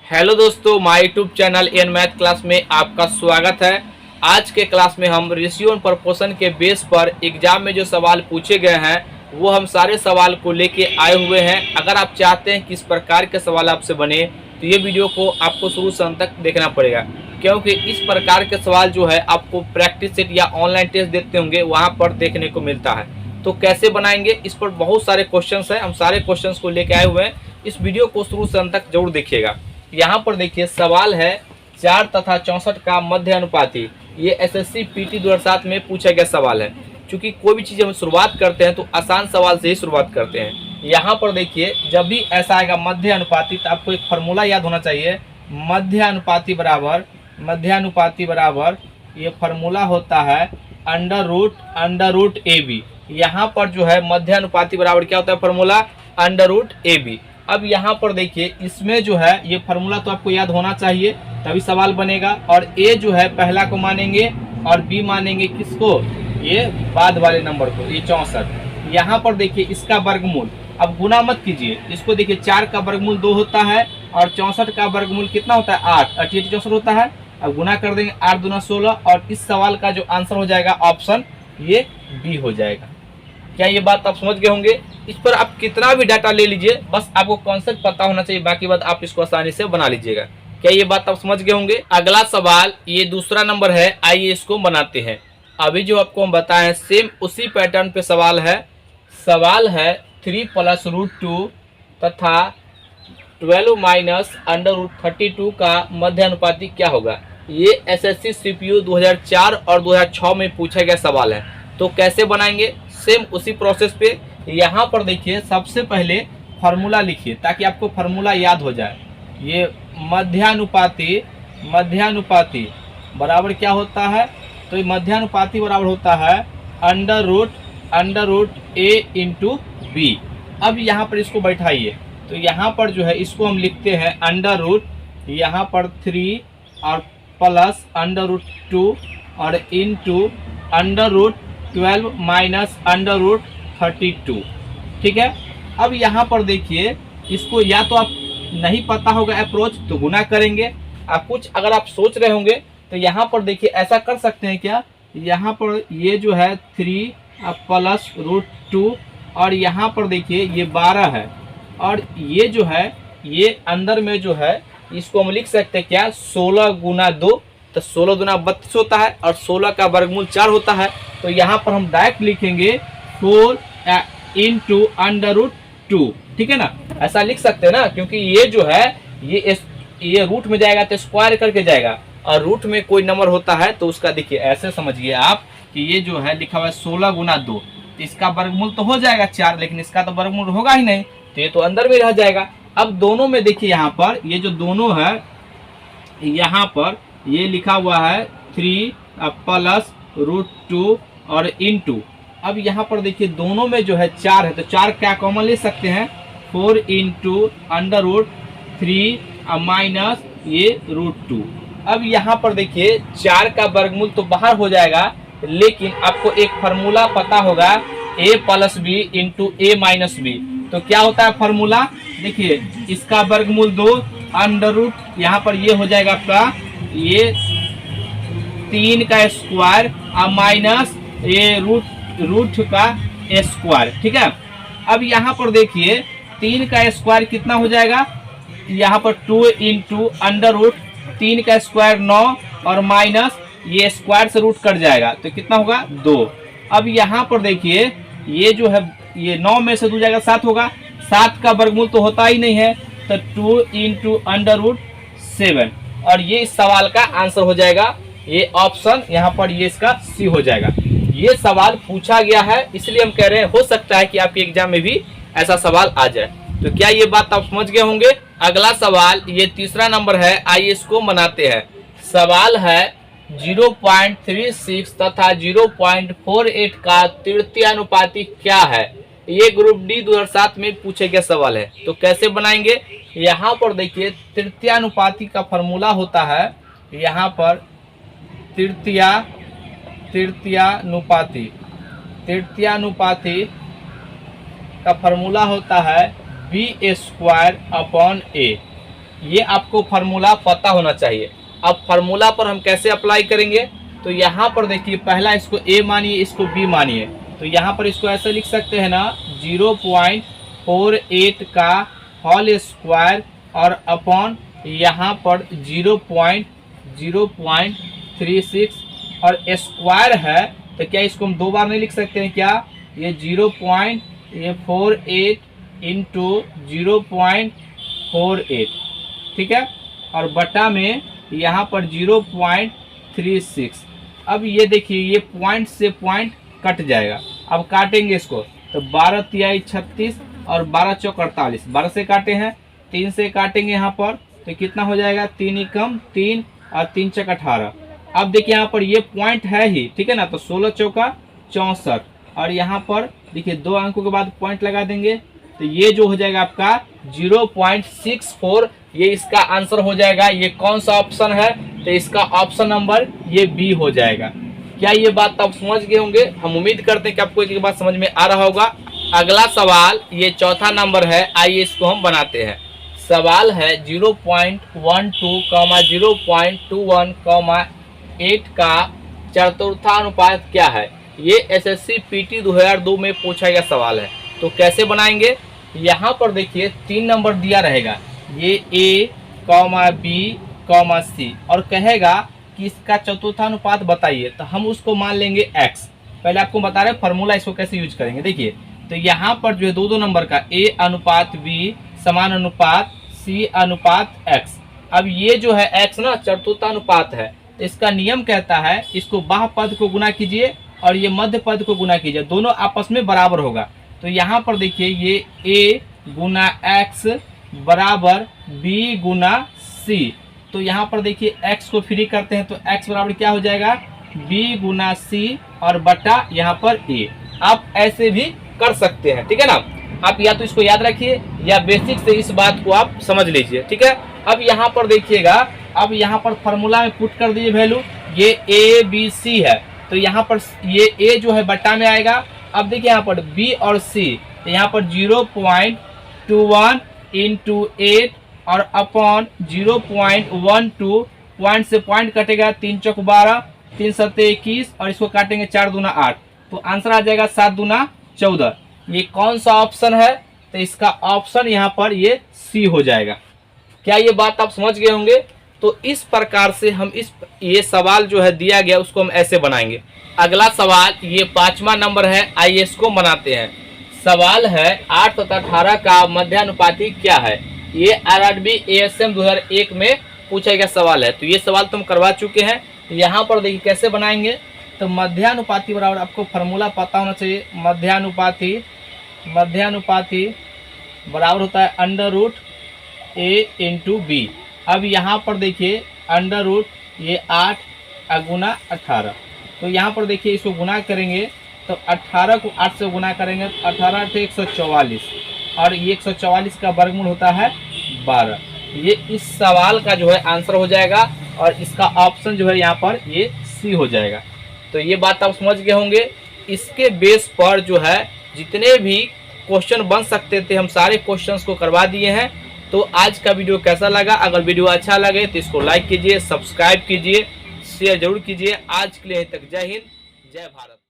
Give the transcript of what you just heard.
Hello दोस्तों, my YouTube channel N math class में आपका स्वागत है। आज के क्लास में हम रेशियो और प्रोपोर्शन के बेस पर एग्जाम में जो सवाल पूछे गए हैं वो हम सारे सवाल को लेके आए हुए हैं। अगर आप चाहते हैं कि इस प्रकार के सवाल आपसे बने तो ये वीडियो को आपको शुरू से अंत तक देखना पड़ेगा, क्योंकि इस प्रकार के सवाल जो है आपको प्रैक्टिस सेट या ऑनलाइन टेस्ट देते होंगे वहाँ पर देखने को मिलता है। तो कैसे बनाएंगे, इस पर बहुत सारे क्वेश्चंस हैं। हम सारे क्वेश्चंस को लेके आए हुए हैं। इस वीडियो को शुरू से अंत तक जरूर देखिएगा। यहाँ पर देखिए सवाल है 4 तथा 64 का मध्य अनुपाती। ये एसएससी पीटी 2007 में पूछा गया सवाल है। क्योंकि कोई भी चीज़ हम शुरुआत करते हैं तो आसान सवाल से ही शुरुआत करते हैं। यहाँ पर देखिए जब भी ऐसा आएगा मध्य अनुपाती तो आपको एक फार्मूला याद होना चाहिए। मध्य अनुपाती बराबर ये फार्मूला होता है अंडर रूट ए बी। यहाँ पर जो है मध्य अनुपाती बराबर क्या होता है, formula under root A B. अब यहाँ पर देखिए इसमें जो है ये फार्मूला तो आपको याद होना चाहिए तभी सवाल बनेगा। और ए जो है पहला को मानेंगे और बी मानेंगे किसको, ये बाद वाले नंबर को, ये 64। यहाँ पर देखिए इसका वर्गमूल, अब गुना मत कीजिए इसको। देखिए 4 का वर्गमूल 2 होता है और 64 का वर्गमूल कितना होता है, 8। 8 64 होता है। अब गुना कर देंगे 8 दूना 16 और इस सवाल का जो आंसर हो जाएगा ऑप्शन ये बी हो जाएगा। क्या ये बात आप समझ गए होंगे। इस पर आप कितना भी डाटा ले लीजिए, बस आपको कॉन्सेप्ट पता होना चाहिए, बाकी बात आप इसको आसानी से बना लीजिएगा। क्या ये बात आप समझ गए होंगे। अगला सवाल ये दूसरा नंबर है, आइए इसको बनाते हैं। अभी जो आपको हम बताएं सेम उसी पैटर्न पे सवाल है। सवाल है 3 + √2 तथा 12 - √32 का मध्य अनुपाती क्या होगा। ये एसएससी सीपीयू 2004 और 2006 में पूछा गया सवाल है। तो कैसे बनाएंगे, सेम उसी प्रोसेस पे। यहाँ पर देखिए सबसे पहले फार्मूला लिखिए ताकि आपको फार्मूला याद हो जाए। ये मध्यानुपाती बराबर क्या होता है, तो ये मध्यानुपाती बराबर होता है अंडर रूट ए इंटू बी। अब यहाँ पर इसको बैठाइए तो यहाँ पर जो है इसको हम लिखते हैं अंडर रूट, यहाँ पर 3 और प्लस अंडर रूट 2 और इंटू अंडर रूट 12 - √32। ठीक है। अब यहाँ पर देखिए इसको या तो आप नहीं पता होगा अप्रोच तो गुना करेंगे, आप कुछ अगर आप सोच रहे होंगे तो यहाँ पर देखिए ऐसा कर सकते हैं क्या, यहाँ पर ये जो है 3 + √2 और यहाँ पर देखिए ये 12 है और ये जो है ये अंदर में जो है इसको हम लिख सकते हैं क्या, 16 × 2 तो 16 दूना 32 होता है और 16 का वर्गमूल 4 होता है। तो यहाँ पर हम डायरेक्ट लिखेंगे 4 × √2। ठीक है ना, ऐसा लिख सकते हैं ना, क्योंकि ये जो है ये रूट में जाएगा तो स्क्वायर करके जाएगा और रूट में कोई नंबर होता है तो उसका देखिए ऐसे समझिए आप कि ये जो है लिखा हुआ है 16 × 2 तो इसका वर्गमूल तो हो जाएगा 4, लेकिन इसका तो वर्गमूल होगा ही नहीं तो ये तो अंदर में रह जाएगा। अब दोनों में देखिए यहाँ पर ये जो दोनों है यहाँ पर ये लिखा हुआ है 3 + √2 और इंटू। अब यहाँ पर देखिए दोनों में जो है 4 है तो 4 क्या कॉमन ले सकते हैं, 4 × √3 माइनस ये √2। अब यहाँ पर देखिए 4 का वर्गमूल तो बाहर हो जाएगा, लेकिन आपको एक फार्मूला पता होगा a + b × a - b। तो क्या होता है फार्मूला, देखिए इसका वर्गमूल 2 अंडर रूट, यहाँ पर ये हो जाएगा आपका ये 3 का स्क्वायर माइनस ये रूट का स्क्वायर। ठीक है। अब यहाँ पर देखिए 3 का स्क्वायर कितना हो जाएगा, यहाँ पर 2 × अंडर रूट 3 का स्क्वायर 9 और माइनस ये स्क्वायर से रूट कट जाएगा तो कितना होगा 2। अब यहाँ पर देखिए ये जो है ये 9 में से 2 जाएगा 7 होगा, 7 का वर्गमूल तो होता ही नहीं है तो 2 × √7 और ये इस सवाल का आंसर हो जाएगा। ये ऑप्शन यहाँ पर ये इसका सी हो जाएगा। ये सवाल पूछा गया है इसलिए हम कह रहे हैं हो सकता है कि आपके एग्जाम में भी ऐसा सवाल आ जाए। तो क्या ये बात आप समझ गए होंगे। अगला सवाल ये तीसरा नंबर है, आइए इसको बनाते हैं। सवाल है 0.36 तथा 0.48 का तृतीय अनुपाती क्या है। ये ग्रुप डी 2007 में पूछे गए सवाल है। तो कैसे बनाएंगे, यहाँ पर देखिए तृतीय अनुपाती का फॉर्मूला होता है, यहाँ पर तृतीयानुपाती का फॉर्मूला होता है b² / a। ये आपको फार्मूला पता होना चाहिए। अब फार्मूला पर हम कैसे अप्लाई करेंगे, तो यहाँ पर देखिए पहला इसको a मानिए, इसको b मानिए। तो यहाँ पर इसको ऐसे लिख सकते हैं ना 0.48 का होल स्क्वायर और अपॉन यहाँ पर 0.36 और स्क्वायर है, तो क्या इसको हम दो बार नहीं लिख सकते हैं क्या? ये 0.48 इंटू 0.48, ठीक है, और बटा में यहाँ पर 0.36। अब ये देखिए ये पॉइंट से पॉइंट कट जाएगा। अब काटेंगे इसको तो 12 तिहाई 36 और 12 चौक 48, 12 से काटे हैं, 3 से काटेंगे यहाँ पर तो कितना हो जाएगा? 3 एकम 3 और 3 चौक 18। अब देखिए यहाँ पर ये पॉइंट है ही, ठीक है ना, तो 16 चौका 64 और यहाँ पर देखिए 2 अंकों के बाद पॉइंट लगा देंगे तो ये जो हो जाएगा आपका 0.64, ये इसका आंसर हो जाएगा। ये कौन सा ऑप्शन है? तो इसका ऑप्शन नंबर ये बी हो जाएगा। क्या ये बात आप समझ गए होंगे? हम उम्मीद करते हैं कि आपको एक बात समझ में आ रहा होगा। अगला सवाल ये चौथा नंबर है, आइए इसको हम बनाते हैं। सवाल है 0.12, 0.21, 8 का चतुर्थानुपात क्या है? ये एसएससी पीटी 2002 में पूछा गया सवाल है। तो कैसे बनाएंगे? यहाँ पर देखिए 3 नंबर दिया रहेगा, ये a, b, c और कहेगा कि इसका चतुर्थानुपात बताइए। तो हम उसको मान लेंगे x। पहले आपको बता रहे फार्मूला इसको कैसे यूज करेंगे। देखिए तो यहाँ पर जो है दो नंबर का a अनुपात b समान अनुपात c अनुपात x। अब ये जो है x ना चतुर्थानुपात है, तो इसका नियम कहता है इसको बाह्य पद को गुना कीजिए और ये मध्य पद को गुना कीजिए, दोनों आपस में बराबर होगा। तो यहाँ पर देखिए ये a गुना x बराबर b गुना c। तो यहाँ पर देखिए x को फ्री करते हैं तो x बराबर क्या हो जाएगा? b गुना c और बटा यहाँ पर a। आप ऐसे भी कर सकते हैं, ठीक है ना। आप या तो इसको याद रखिए या बेसिक से इस बात को आप समझ लीजिए, ठीक है। अब यहाँ पर देखिएगा, अब यहाँ पर फॉर्मूला में पुट कर दीजिए वैल्यू, ये a b c है तो यहाँ पर ये a जो है बटा में आएगा। अब देखिए यहाँ पर b और c, तो यहाँ पर 0.21 इंटू 8 और अपॉन 0.12, पॉइंट से पॉइंट कटेगा, 3 चौक 12, 3 सत्ते 21 और इसको काटेंगे 4 दूना 8, तो आंसर आ जाएगा 7 दूना 14। ये कौन सा ऑप्शन है? तो इसका ऑप्शन यहाँ पर ये सी हो जाएगा। क्या ये बात आप समझ गए होंगे? तो इस प्रकार से हम ये सवाल जो है दिया गया उसको हम ऐसे बनाएंगे। अगला सवाल ये 5वां नंबर है, आइए इसको बनाते हैं। सवाल है 8 तथा 18 का मध्यानुपाती क्या है? ये आरआरबी एएसएम 2001 में पूछा गया सवाल है। तो ये सवाल तो हम करवा चुके हैं। तो यहाँ पर देखिए कैसे बनाएंगे। तो मध्यानुपाती बराबर आपको फार्मूला पता होना चाहिए। मध्यानुपाती बराबर होता है under root a into B. अब यहाँ पर देखिए अंडर रूट ये 8 गुना 18, तो यहाँ पर देखिए इसको गुना करेंगे तो 18 को 8 से गुना करेंगे तो 18 से 144 और ये 144 का वर्गमूल होता है 12। ये इस सवाल का जो है आंसर हो जाएगा और इसका ऑप्शन जो है यहाँ पर ये सी हो जाएगा। तो ये बात आप समझ गए होंगे। इसके बेस पर जो है जितने भी क्वेश्चन बन सकते थे हम सारे क्वेश्चंस को करवा दिए हैं। तो आज का वीडियो कैसा लगा? अगर वीडियो अच्छा लगे तो इसको लाइक कीजिए, सब्सक्राइब कीजिए, शेयर जरूर कीजिए। आज के लिए तक जय हिंद, जय भारत।